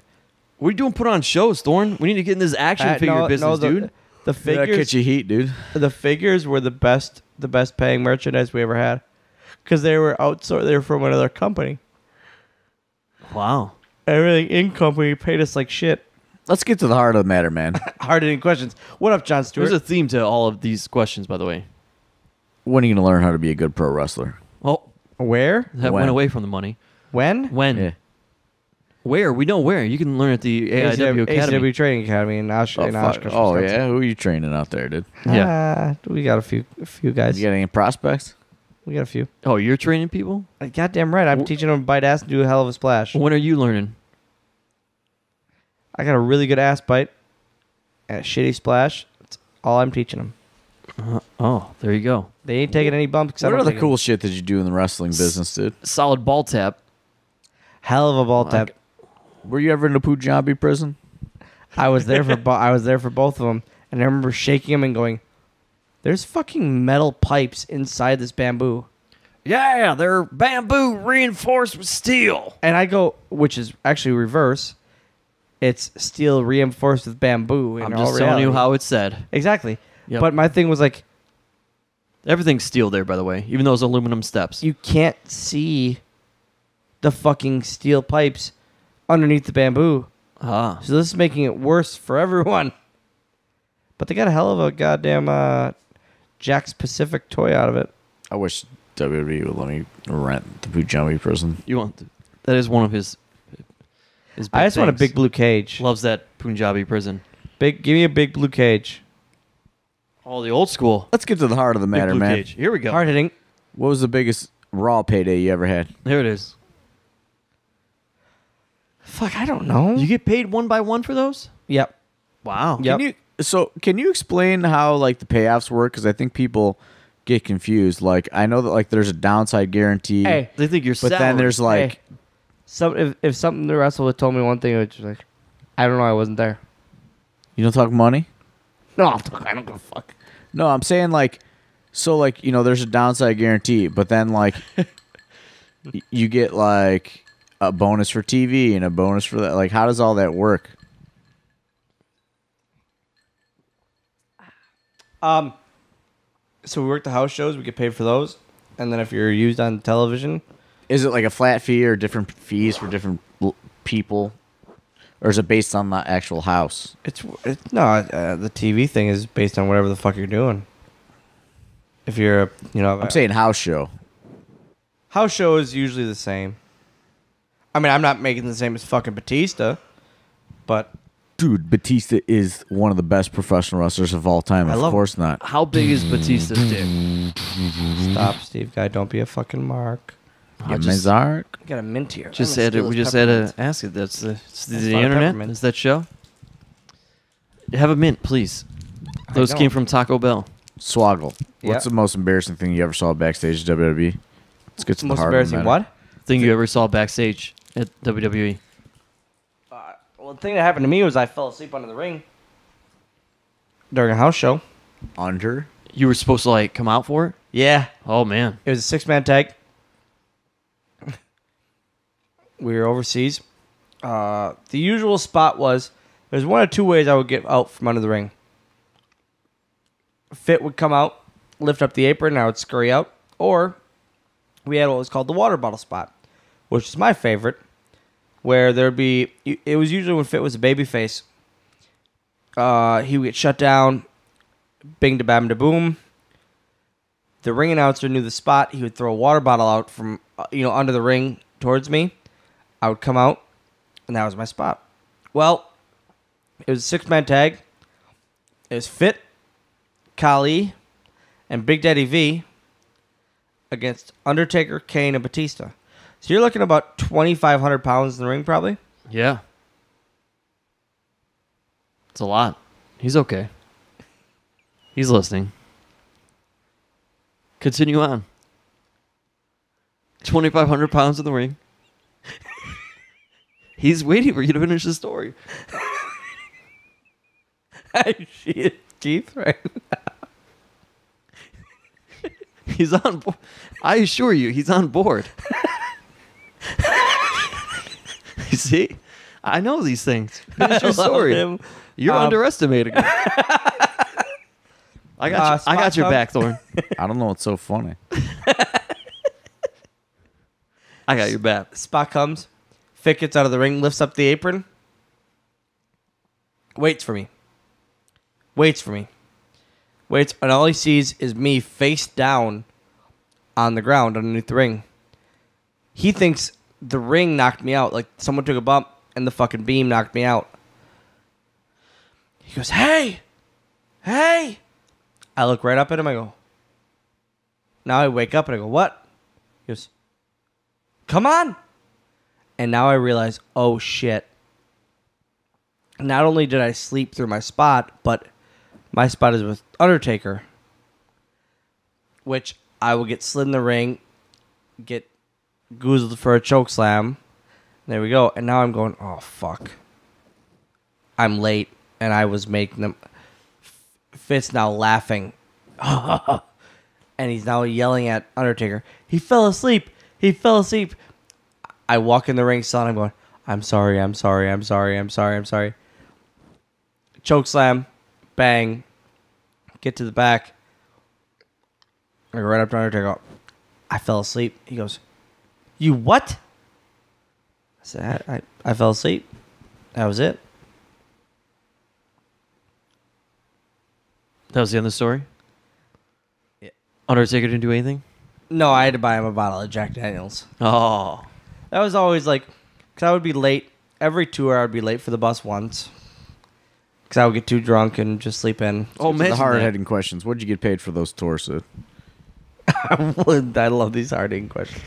What are you doing put on shows, Thorn? We need to get in this action figure business, dude. The That figures, catch you heat, dude. the figures were the best paying merchandise we ever had, because they were outsourced. They were from another company. Wow. Everything in company paid us like shit. Let's get to the heart of the matter, man. Hard hitting questions. What up, John Stewart? There's a theme to all of these questions, by the way. When are you going to learn how to be a good pro wrestler? Well, Where? that When? went away from the money. When? When? Yeah. Where? We know where. You can learn at the AIW Academy. ACW Training Academy in Oshkosh. Oh, yeah? Who are you training out there, dude? Yeah. We got a few guys. You got any prospects? We got a few. Oh, you're training people? Goddamn right. I'm teaching them to bite ass and do a hell of a splash. When are you learning? I got a really good ass bite and a shitty splash. That's all I'm teaching them. Oh, there you go. They ain't taking any bumps. 'Cause I What don't other take cool shit did you do in the wrestling business, dude? Solid ball tap. hell of a ball tap. Were you ever in a Punjabi prison? I was there for I was there for both of them, and I remember shaking them and going, "There's fucking metal pipes inside this bamboo." Yeah, they're bamboo reinforced with steel. And I go, which is actually reverse. It's steel reinforced with bamboo. I'm just telling you how it's said. Exactly. Yep. But my thing was like, Everything's steel there, by the way, even those aluminum steps. you can't see the fucking steel pipes underneath the bamboo. Ah. So this is making it worse for everyone. But they got a hell of a goddamn Jack's Pacific toy out of it. I wish WWE would let me rent the Punjabi prison. You want that is one of his big I just want a things. big blue cage. Loves that Punjabi prison. Give me a big blue cage. Oh, the old school. Let's get to the heart of the Big matter, blue man. cage. Here we go. Hard hitting. What was the biggest Raw payday you ever had? There it is. Fuck, I don't know. You get paid one by one for those? Yep. Wow. Yep. Can you explain how like the payoffs work? Because I think people get confused. Like I know that like there's a downside guarantee, Hey, They think you're but then there's like if something the wrestler had told me one thing, it was just like, I don't know, I wasn't there. you don't talk money. No, I don't give a fuck. No, I'm saying like, so like there's a downside guarantee, but then like you get like a bonus for TV and a bonus for that. Like, how does all that work? So we work the house shows, we get paid for those, and then if you're used on television, Is it like a flat fee or different fees for different people, or is it based on the actual house? it's the TV thing is based on whatever the fuck you're doing. If you're I'm saying house show. house show is usually the same. I mean, I'm not making the same as fucking Batista, but Dude, Batista is one of the best professional wrestlers of all time. Of love course not. How big is Batista's dick? stop, Steve guy, don't be a fucking mark. Yeah, Mezark. I got a mint here. Just had to, we just had to ask it. That's That's the not a internet. peppermint. Is that show? Have a mint, please. Those don't. came from Taco Bell. Swoggle. Yeah. What's the most embarrassing thing you ever saw backstage at WWE? Let's get to the Most heart of the embarrassing matter. what? Thing you ever saw backstage at WWE? Well, the thing that happened to me was I fell asleep under the ring during a house show. Under? You were supposed to like come out for it? Yeah. Oh man. It was a 6-man tag. We were overseas. The usual spot was There's one of two ways I would get out from under the ring. Fit would come out, lift up the apron, and I would scurry out. Or we had what was called the water bottle spot, which is my favorite, where there'd be... It was usually when Fit was a babyface. He would get shut down, bing to bam to boom. The ring announcer knew the spot. He would throw a water bottle out from under the ring towards me. I would come out, and that was my spot. Well, it was a 6-man tag. It was Fit, Kali, and Big Daddy V against Undertaker, Kane, and Batista. So you're looking about 2,500 pounds in the ring, probably. Yeah. It's a lot. He's okay. He's listening. Continue on. 2,500 pounds in the ring. He's waiting for you to finish the story. I see his teeth right now. He's on board. I assure you, he's on board. You see? I know these things. Finish your story. Him. You're underestimating him. I got your back, Thorne. I don't know what's so funny. I got your back. Spot comes. Fit gets out of the ring, lifts up the apron. Waits for me. Waits, and all he sees is me face down on the ground underneath the ring. He thinks the ring knocked me out, like someone took a bump and the fucking beam knocked me out. He goes, hey! I look right up at him, I go, now I wake up and I go, what? He goes, come on! And now I realize, oh shit. Not only did I sleep through my spot, but my spot is with Undertaker, which I will get slid in the ring, get goozled for a choke slam. There we go. And now I'm going, oh fuck. I'm late, and I was making them. Fitz now laughing. And he's now yelling at Undertaker. He fell asleep. I walk in the ring, son. I'm going, I'm sorry. Choke slam. Bang. Get to the back. I go right up to Undertaker. I fell asleep. He goes, you what? I said, I fell asleep. That was it. That was the end of the story? Yeah. Undertaker didn't do anything? No, I had to buy him a bottle of Jack Daniels. Oh. That was always like, because I would be late. Every tour I would be late for the bus once. Because I would get too drunk and just sleep in. Oh, man. The hard-hitting questions. What did you get paid for those tours, Sid? I love these hard-hitting questions.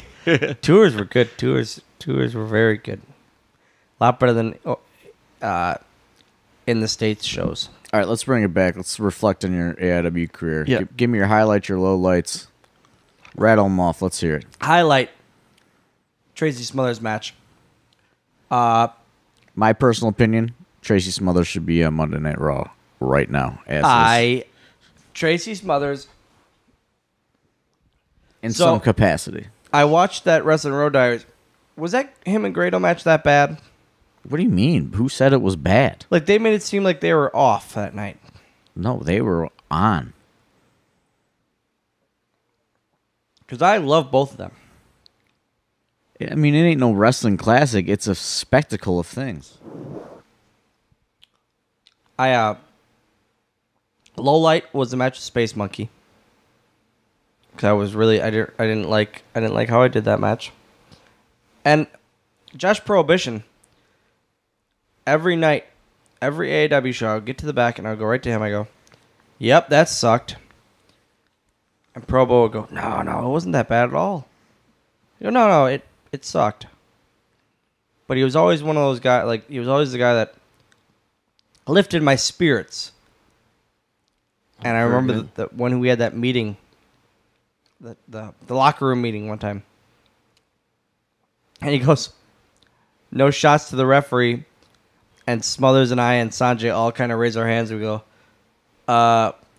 Tours were good. Tours were very good. A lot better than in the States shows. All right, let's bring it back. Let's reflect on your AIW career. Yeah. Give me your highlights, your lowlights. Rattle them off. Let's hear it. Highlight, Tracy Smothers match. My personal opinion, Tracy Smothers should be on Monday Night Raw right now. Tracy Smothers. In some capacity. I watched that Wrestling Road Diaries. Was that him and Grado match that bad? What do you mean? Who said it was bad? Like, they made it seem like they were off that night. No, they were on. Because I love both of them. I mean, it ain't no wrestling classic. It's a spectacle of things. Lowlight was the match with Space Monkey. Because I was really, I didn't like how I did that match. And Josh Prohibition. Every night, every AEW show, I'll get to the back and I'll go right to him. I go, yep, that sucked. And Probo would go, no, it wasn't that bad at all. You go, no, it sucked. But he was always one of those guys, like, he was always the guy that lifted my spirits. And I remember that when we had that meeting, the locker room meeting one time. And he goes, no shots to the referee. And Smothers and I and Sanjay all kind of raise our hands and we go,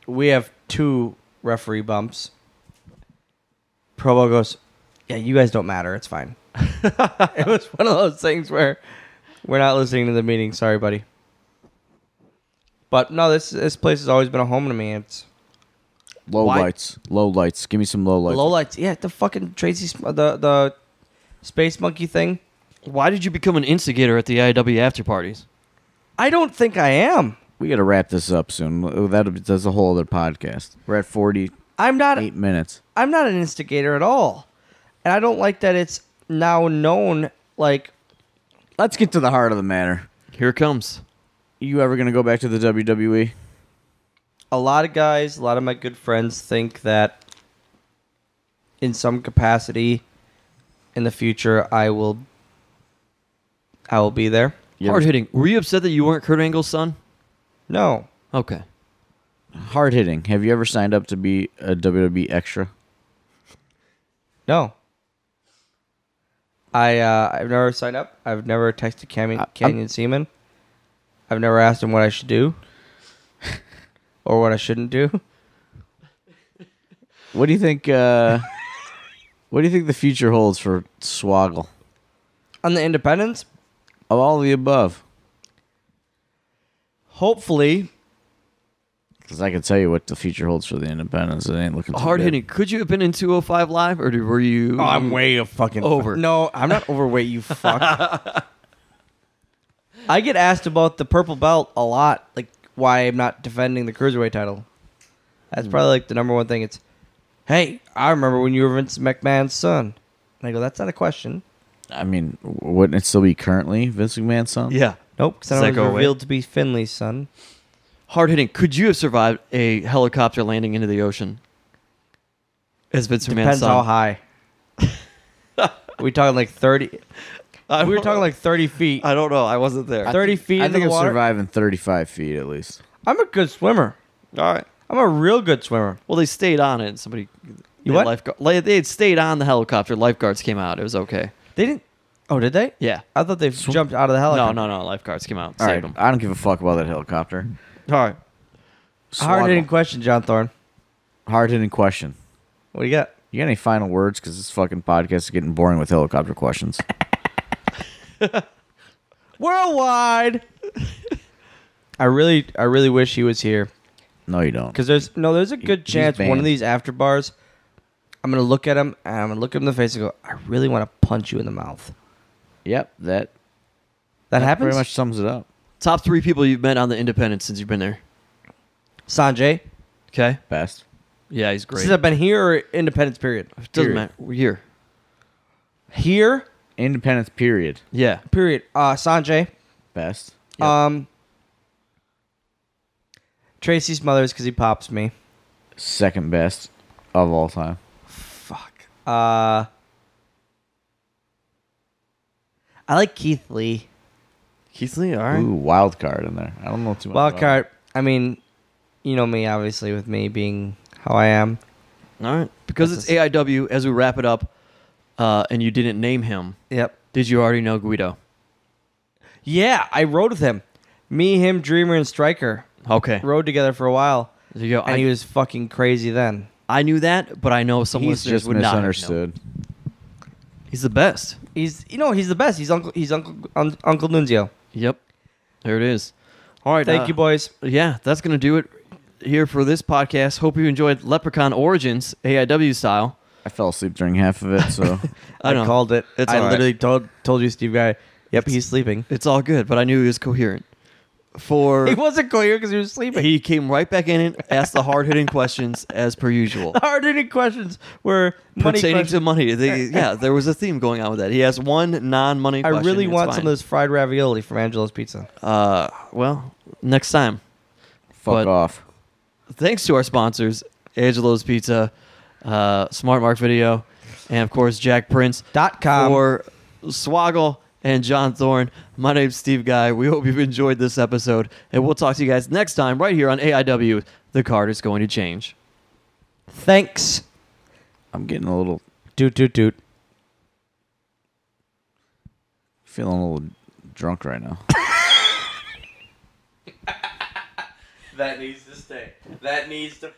we have 2 referee bumps. Probo goes, yeah, you guys don't matter. It's fine. It was one of those things where we're not listening to the meeting. Sorry, buddy. But no, this place has always been a home to me. It's Low Why- lights. Give me some low lights. low lights. Yeah, the fucking the Space Monkey thing. Why did you become an instigator at the AIW after parties? I don't think I am. We got to wrap this up soon. That's a whole other podcast. We're at 48 I'm not. minutes. I'm not an instigator at all, and I don't like that it's now known. Like, Let's get to the heart of the matter. Here it comes. You ever going to go back to the WWE? a lot of guys, a lot of my good friends think that in some capacity in the future I will be there. Hard hitting. Were you upset that you weren't Kurt Angle's son? No. Okay. Hard hitting. Have you ever signed up to be a WWE extra? No. I've never signed up. I've never texted Canyon Seaman. I've never asked him what I should do or what I shouldn't do. What do you think? What do you think the future holds for Swoggle? On the independents, Of all the above, hopefully, because I can tell you what the future holds for the independents. It ain't looking too Hard good. hitting. Could you have been in 205 Live, or were you? way fucking over. No, I'm not overweight, you fuck. I get asked about the purple belt a lot, like why I'm not defending the cruiserweight title. That's probably like the number one thing. It's, hey, I remember when you were Vince McMahon's son. And I go, that's not a question. I mean, wouldn't it still be currently Vince McMahon's son? Yeah. Nope, because Does I that was go away? revealed to be Finley's son. Hard hitting. Could you have survived a helicopter landing into the ocean as Vince McMahon's Depends son? how high. we talking like 30. We were talking like 30 feet. I don't know. I wasn't there. 30 feet I into think the I'm water. surviving 35 feet at least. I'm a good swimmer. All right. I'm a real good swimmer. Well, they stayed on it. Somebody. You what? They had stayed on the helicopter. Lifeguards came out. It was okay. They didn't. Oh, did they? Yeah. I thought they jumped out of the helicopter. No. Lifeguards came out. All Saved right, them. I don't give a fuck about that helicopter. All right. Hard hitting question, John Thorne. Hard hitting question. What do you got? You got any final words? Because this fucking podcast is getting boring with helicopter questions. Worldwide. I really wish he was here No, you don't. because there's a good He's chance one banned. of these after bars, I'm gonna look at him and I'm gonna look him in the face and go, I really want to punch you in the mouth. Yep, that That happens. pretty much sums it up. Top 3 people you've met on the Independent since you've been there. Sanjay. Okay. Best. Yeah, he's great. Since I've been here or Independence period. Doesn't Period. matter. We're here. Here Independence period. Yeah. period. Sanjay. Best. Yep. Tracy Smothers because he pops me. Second best of all time. Fuck. I like Keith Lee. Keith Lee, all right. Ooh, wild card in there. I don't know too much. Wild about card. I mean, you know me, obviously, with me being how I am. All right. Because That's it's AIW, as we wrap it up, and you didn't name him, Yep. did you already know Guido? Yeah, I rode with him. Me, him, Dreamer, and Stryker Okay. rode together for a while, There you go. and he was fucking crazy then. I knew that, but I know some He's listeners just would not have known. misunderstood. He's the best. He's the best. He's Uncle Nunzio. Yep. There it is. All right. Thank you, boys. Yeah, that's going to do it here for this podcast. Hope you enjoyed Leprechaun Origins, AIW style. I fell asleep during half of it, so I know. called it. It's I all right. literally told you, Steve Guy. Yep, he's sleeping. It's all good, but I knew he was coherent. He wasn't coherent because he was sleeping. He came right back in and asked the hard-hitting questions as per usual. Hard-hitting questions were money Pertaining questions. to money. There was a theme going on with that. He has one non-money I question. really It's want fine. some of this fried ravioli from Angelo's Pizza. Well, next time. fuck But- off. Thanks to our sponsors, Angelo's Pizza, Smart Mark Video, and of course Jack Prince. .com. For Swoggle and John Thorne, my name's Steve Guy. We hope you've enjoyed this episode, and we'll talk to you guys next time right here on AIW. The card is going to change. Thanks. I'm getting a little, Doot. feeling a little drunk right now. That needs to stay. That needs to.